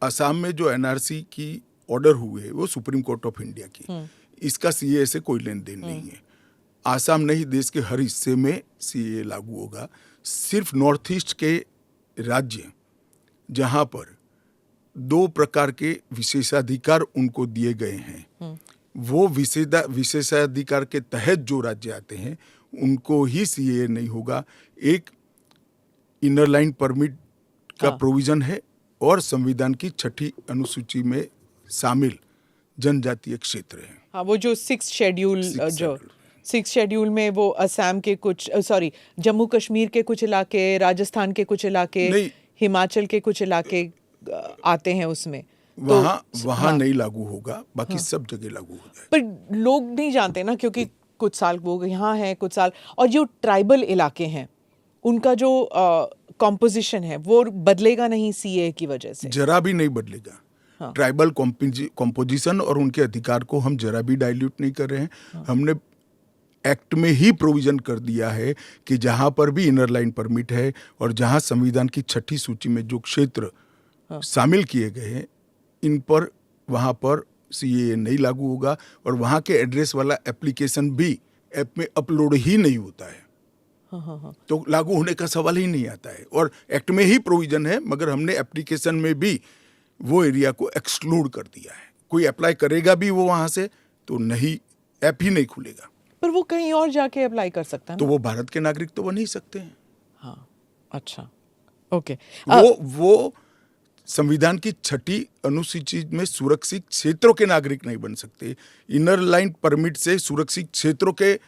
असम में जो एनआरसी की ऑर्डर हुए वो सुप्रीम कोर्ट ऑफ इंडिया की, इसका सीए से कोई लेन देन नहीं है। आसाम नहीं, देश के हर हिस्से में सीए लागू होगा। सिर्फ नॉर्थ ईस्ट के राज्य जहां पर 2 प्रकार के विशेषाधिकार उनको दिए गए हैं, वो विशेषाधिकार के तहत जो राज्य आते हैं उनको ही सीए नहीं होगा। एक इनर लाइन परमिट का प्रोविजन है और संविधान की 6ठी अनुसूची में शामिल जनजातीय क्षेत्र है। हाँ, वो जो 6 शेड्यूल में वो असम के कुछ जम्मू कश्मीर के कुछ इलाके, राजस्थान के कुछ इलाके, हिमाचल के कुछ इलाके आते हैं उसमें, वहाँ नहीं लागू होगा, बाकी सब जगह लागू हो जाएगा। पर लोग नहीं जानते ना, क्योंकि कुछ साल वो यहाँ हैं, कुछ साल, और जो ट्राइबल इलाके हैं उनका जो कॉम्पोजिशन है वो बदलेगा नहीं सीए की वजह से, जरा भी नहीं बदलेगा। ट्राइबल कॉम्पोजिशन और उनके अधिकार को हम जरा भी डाइल्यूट नहीं कर रहे हैं। हमने एक्ट में ही प्रोविजन कर दिया है कि जहां पर भी इनर लाइन परमिट है और जहां संविधान की 6ठी सूची में जो क्षेत्र शामिल किए गए हैं, इन पर वहां पर सीए नहीं लागू होगा और वहां के एड्रेस वाला एप्लीकेशन भी ऐप में अपलोड ही नहीं होता है। तो लागू होने का सवाल ही नहीं आता है। और एक्ट में ही प्रोविजन है, मगर हमने एप्लीकेशन में भी वो एरिया को एक्सक्लूड कर दिया है। कोई अप्लाई करेगा भी वो वहां से तो नहीं, ऐप ही नहीं खुलेगा। पर वो कहीं और जाके अप्लाई कर सकता है तो वो भारत के नागरिक तो बन ही सकते हैं। हाँ, अच्छा, ओके। वो संविधान की 6ठी अनुसूची में सुरक्षित क्षेत्रों के नागरिक नहीं बन सकते। इनर लाइन परमिट से सुरक्षित क्षेत्रों के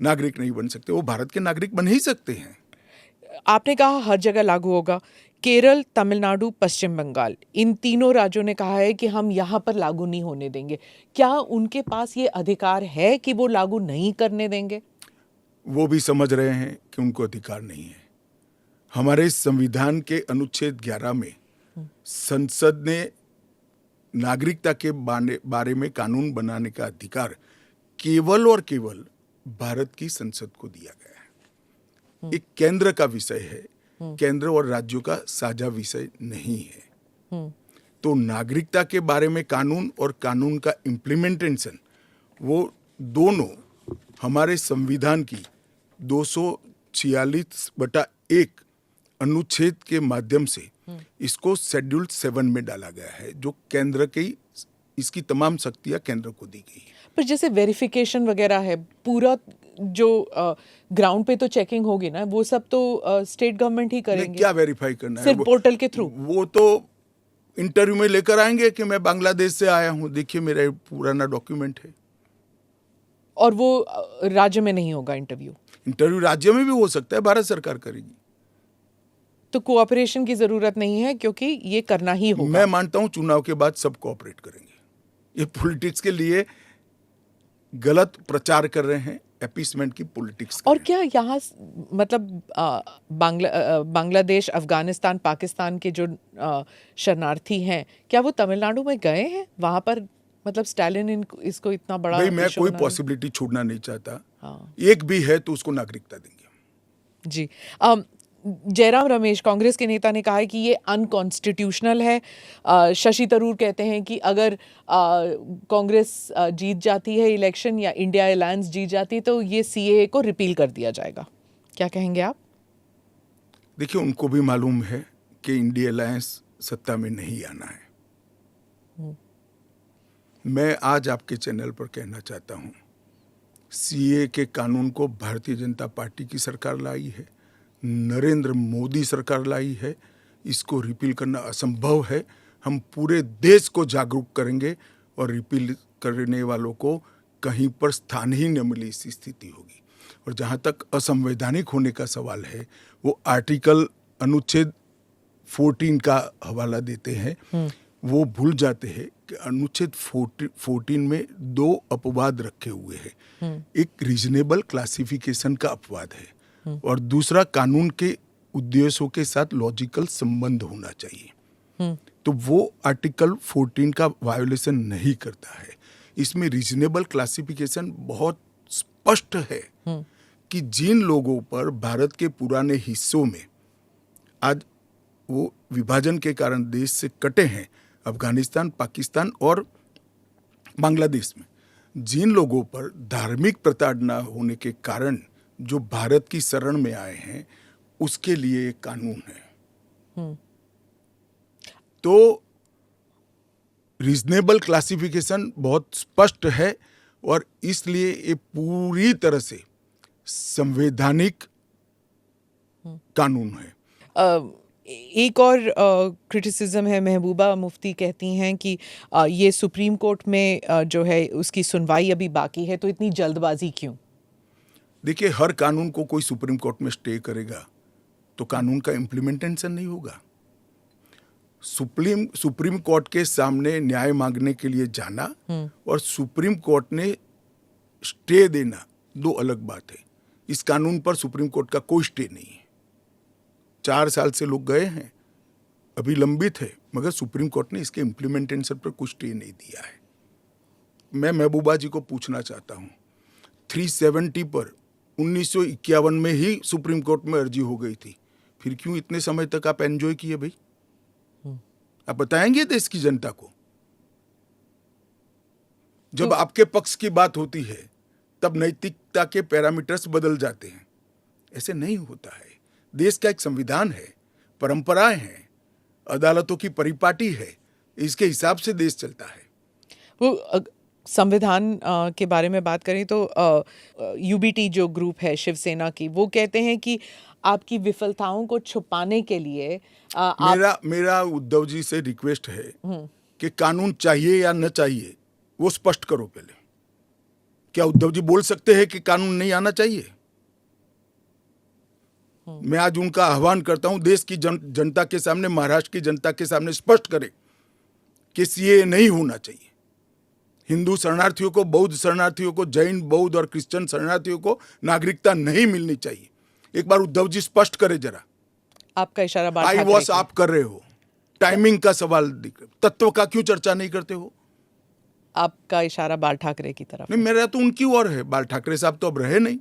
नागरिक नहीं बन सकते, वो भारत के नागरिक बन ही सकते हैं। आपने कहा हर जगह लागू होगा। केरल, तमिलनाडु, पश्चिम बंगाल, इन तीनों राज्यों ने कहा है कि हम यहाँ पर लागू नहीं होने देंगे। क्या उनके पास ये अधिकार है कि वो लागू नहीं करने देंगे? वो भी समझ रहे हैं कि उनको अधिकार नहीं है। हमारे संविधान के अनुच्छेद 11 में संसद ने नागरिकता के बारे में कानून बनाने का अधिकार केवल और केवल भारत की संसद को दिया गया है। एक केंद्र का विषय है, केंद्र और राज्यों का साझा विषय नहीं है। तो नागरिकता के बारे में कानून और कानून का इम्प्लीमेंटेशन, वो दोनों हमारे संविधान की 246/1 अनुच्छेद के माध्यम से इसको शेड्यूल 7 में डाला गया है, जो केंद्र की इसकी तमाम शक्तियां केंद्र को दी गई है। पर जैसे वेरिफिकेशन वगैरह है, पूरा जो ग्राउंड पे तो चेकिंग होगी ना, वो सब तो स्टेट गवर्नमेंट ही करेंगे। क्या वेरीफाई करना है? सिर्फ पोर्टल के थ्रू? वो तो इंटरव्यू में लेकर आएंगे कि मैं बांग्लादेश से आया हूं, देखिए मेरा पुराना डॉक्यूमेंट है। और वो राज्य में नहीं होगा इंटरव्यू राज्य में भी हो सकता है, भारत सरकार करेगी। तो कोऑपरेशन की जरूरत नहीं है, क्योंकि ये करना ही होगा। मैं मानता हूं चुनाव के बाद सब कोऑपरेट करेंगे। ये पॉलिटिक्स के लिए गलत प्रचार कर रहे हैं, अपीसमेंट की पॉलिटिक्स। और क्या यहाँ मतलब बांग्लादेश, अफगानिस्तान, पाकिस्तान के जो शरणार्थी हैं, क्या वो तमिलनाडु में गए हैं? वहां पर मतलब स्टालिन इसको इतना बड़ा, भाई मैं कोई पॉसिबिलिटी छोड़ना नहीं चाहता। एक भी है तो उसको नागरिकता देंगे। जी। जयराम रमेश, कांग्रेस के नेता, ने कहा है कि ये अनकॉन्स्टिट्यूशनल है। शशि थरूर कहते हैं कि अगर कांग्रेस जीत जाती है इलेक्शन या इंडिया अलायंस जीत जाती है तो ये सीएए को रिपील कर दिया जाएगा। क्या कहेंगे आप? देखिए, उनको भी मालूम है कि इंडिया अलायंस सत्ता में नहीं आना है। मैं आज आपके चैनल पर कहना चाहता हूं, सीए के कानून को भारतीय जनता पार्टी की सरकार लाई है, नरेंद्र मोदी सरकार लाई है। इसको रिपील करना असंभव है। हम पूरे देश को जागरूक करेंगे और रिपील करने वालों को कहीं पर स्थान ही न मिले, इसी स्थिति होगी। और जहाँ तक असंवैधानिक होने का सवाल है, वो आर्टिकल अनुच्छेद 14 का हवाला देते हैं। वो भूल जाते हैं कि अनुच्छेद 14 में 2 अपवाद रखे हुए हैं। एक रीजनेबल क्लासिफिकेशन का अपवाद है और दूसरा कानून के उद्देश्यों के साथ लॉजिकल संबंध होना चाहिए। तो वो आर्टिकल 14 का वायोलेशन नहीं करता है। इसमें रीजनेबल क्लासिफिकेशन बहुत स्पष्ट है कि जिन लोगों पर भारत के पुराने हिस्सों में आज वो विभाजन के कारण देश से कटे हैं, अफगानिस्तान, पाकिस्तान और बांग्लादेश में जिन लोगों पर धार्मिक प्रताड़ना होने के कारण जो भारत की शरण में आए हैं, उसके लिए एक कानून है। तो रीजनेबल क्लासिफिकेशन बहुत स्पष्ट है और इसलिए ये पूरी तरह से संवैधानिक कानून है। एक और क्रिटिसिज्म है, महबूबा मुफ्ती कहती हैं कि ये सुप्रीम कोर्ट में जो है उसकी सुनवाई अभी बाकी है, तो इतनी जल्दबाजी क्यों? देखिए, हर कानून को कोई सुप्रीम कोर्ट में स्टे करेगा तो कानून का इम्प्लीमेंटेशन नहीं होगा। सुप्रीम कोर्ट के सामने न्याय मांगने के लिए जाना और सुप्रीम कोर्ट ने स्टे देना दो अलग बात है। इस कानून पर सुप्रीम कोर्ट का कोई स्टे नहीं है। 4 साल से लोग गए हैं, अभी लंबित है, मगर सुप्रीम कोर्ट ने इसके इम्प्लीमेंटेशन पर कुछ स्टे नहीं दिया है। मैं महबूबा जी को पूछना चाहता हूँ, 370 पर 1951 में ही सुप्रीम कोर्ट में अर्जी हो गई थी, फिर क्यों इतने समय तक आप एंजॉय किए भाई? आप बताएंगे देश की जनता को? जब आपके पक्ष की बात होती है तब नैतिकता के पैरामीटर्स बदल जाते हैं। ऐसे नहीं होता है। देश का एक संविधान है, परंपराएं हैं, अदालतों की परिपाटी है, इसके हिसाब से देश चलता है। वो संविधान के बारे में बात करें तो यूबीटी जो ग्रुप है शिवसेना की, वो कहते हैं कि आपकी विफलताओं को छुपाने के लिए मेरा उद्धव जी से रिक्वेस्ट है कि कानून चाहिए या न चाहिए वो स्पष्ट करो पहले। क्या उद्धव जी बोल सकते हैं कि कानून नहीं आना चाहिए? मैं आज उनका आह्वान करता हूं, देश की जनता के सामने, महाराष्ट्र की जनता के सामने स्पष्ट करें कि सीएए नहीं होना चाहिए। हिंदू शरणार्थियों को, बौद्ध शरणार्थियों को, जैन, बौद्ध और क्रिश्चियन शरणार्थियों को नागरिकता नहीं मिलनी चाहिए। एक बार उद्धव जी स्पष्ट करे जरा। आपका इशारा आई वॉश आप कर रहे हो, टाइमिंग का सवाल, तत्व का क्यों चर्चा नहीं करते हो? आपका इशारा बाल ठाकरे की तरफ नहीं, मेरा तो उनकी ओर है। बाल ठाकरे साहब तो अब रहे नहीं,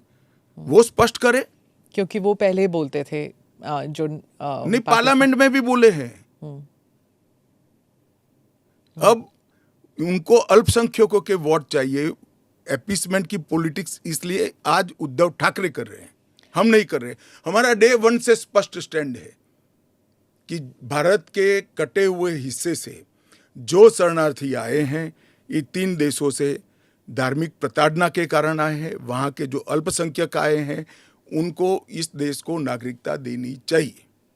वो स्पष्ट करे। क्योंकि वो पहले बोलते थे जो नहीं, पार्लियामेंट में भी बोले हैं। अब उनको अल्पसंख्यकों के वोट चाहिए, एपीसमेंट की पॉलिटिक्स इसलिए आज उद्धव ठाकरे कर रहे हैं, हम नहीं कर रहे। हमारा डे 1 से स्पष्ट स्टैंड है कि भारत के कटे हुए हिस्से से जो शरणार्थी आए हैं, ये 3 देशों से धार्मिक प्रताड़ना के कारण आए हैं। वहाँ के जो अल्पसंख्यक आए हैं, उनको इस देश को नागरिकता देनी चाहिए।